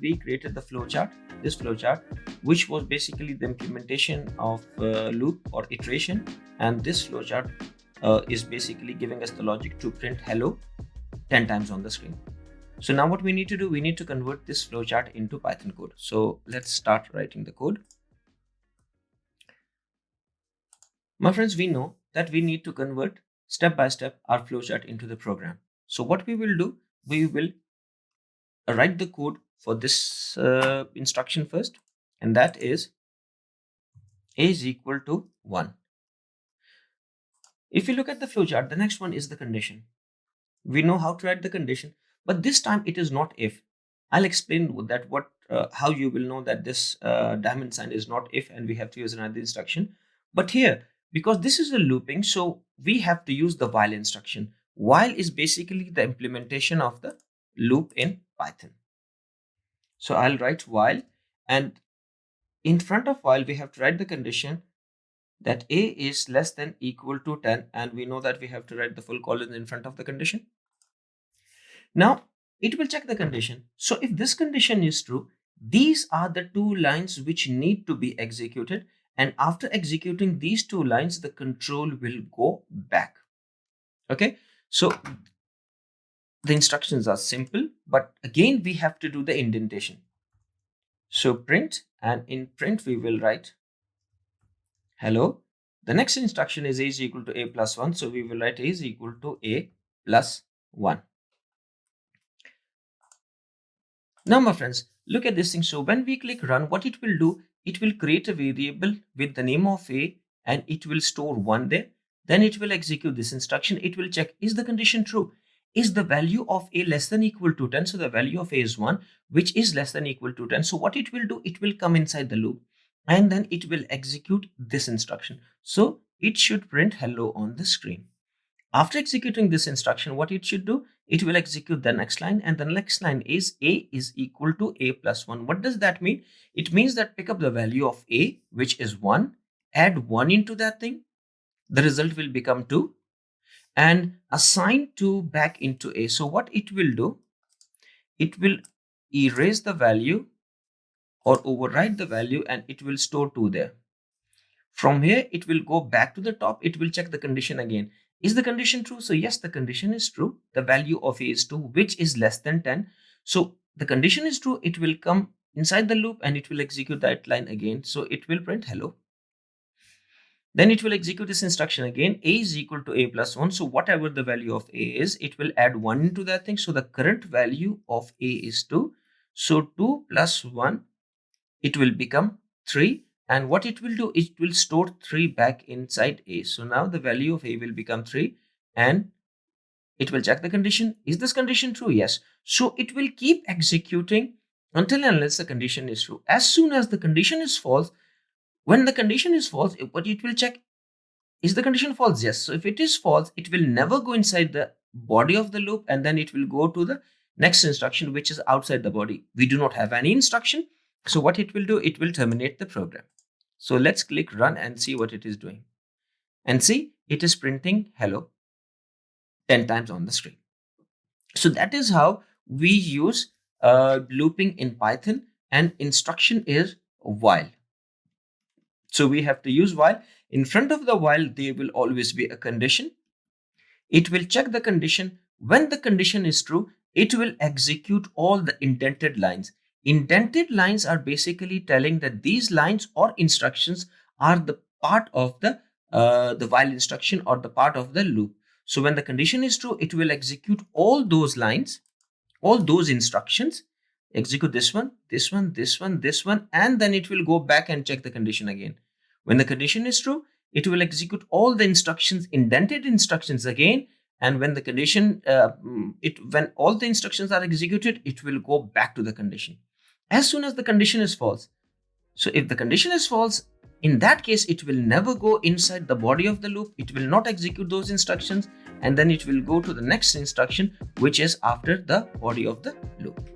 we created the flowchart, this flowchart, which was basically the implementation of loop or iteration, and this flowchart is basically giving us the logic to print hello 10 times on the screen. So now what we need to do, we need to convert this flowchart into Python code. So let's start writing the code. My friends, we know that we need to convert step by step our flowchart into the program. So what we will do, we will write the code for this instruction first, and that is a is equal to 1. If you look at the flowchart, the next one is the condition. We know how to write the condition, but this time it is not if. I'll explain that how you will know that this diamond sign is not if, and we have to use another instruction. But here, because this is a looping, so we have to use the while instruction. While is basically the implementation of the loop in Python. So I'll write while, and in front of while we have to write the condition that a is less than equal to 10, and we know that we have to write the full colon in front of the condition. Now it will check the condition. So if this condition is true, these are the two lines which need to be executed, and after executing these two lines, the control will go back. Okay, so the instructions are simple, but again we have to do the indentation. So print, and in print we will write hello. The next instruction is a is equal to a plus 1, so we will write a is equal to a plus 1. Now my friends, look at this thing. So when we click run, what it will do, it will create a variable with the name of a, and it will store 1 there. Then it will execute this instruction. It will check, is the condition true? Is the value of a less than equal to 10? So the value of a is 1, which is less than equal to 10. So what it will do, it will come inside the loop, and then it will execute this instruction. So it should print hello on the screen. After executing this instruction, what it should do, it will execute the next line, and the next line is a is equal to a plus 1. What does that mean? It means that pick up the value of a, which is 1, add 1 into that thing, the result will become 2, and assign 2 back into a. So what it will do, it will erase the value or overwrite the value, and it will store 2 there. From here, it will go back to the top. It will check the condition again. Is the condition true? So yes, the condition is true. The value of a is 2, which is less than 10. So the condition is true. It will come inside the loop, and it will execute that line again. So it will print hello. Then it will execute this instruction again. A is equal to a plus 1. So whatever the value of a is, it will add 1 into that thing. So the current value of a is 2. So 2 plus 1, it will become 3. And what it will do, it will store 3 back inside a. So now the value of a will become 3, and it will check the condition. Is this condition true? Yes. So it will keep executing until and unless the condition is true. As soon as the condition is false, when the condition is false, what it will check, is the condition false? Yes. So if it is false, it will never go inside the body of the loop, and then it will go to the next instruction, which is outside the body. We do not have any instruction. So what it will do, it will terminate the program. So let's click run and see what it is doing. And see, it is printing hello 10 times on the screen. So that is how we use looping in Python, and instruction is while. So we have to use while. In front of the while, there will always be a condition. It will check the condition. When the condition is true, it will execute all the indented lines. Indented lines are basically telling that these lines or instructions are the part of the while instruction or the part of the loop. So when the condition is true, it will execute all those lines, all those instructions, execute this one, this one, this one, this one, and then it will go back and check the condition again. When the condition is true, it will execute all the instructions, indented instructions again. And when the condition, when all the instructions are executed, it will go back to the condition. As soon as the condition is false. So if the condition is false, in that case, it will never go inside the body of the loop. It will not execute those instructions, and then it will go to the next instruction, which is after the body of the loop.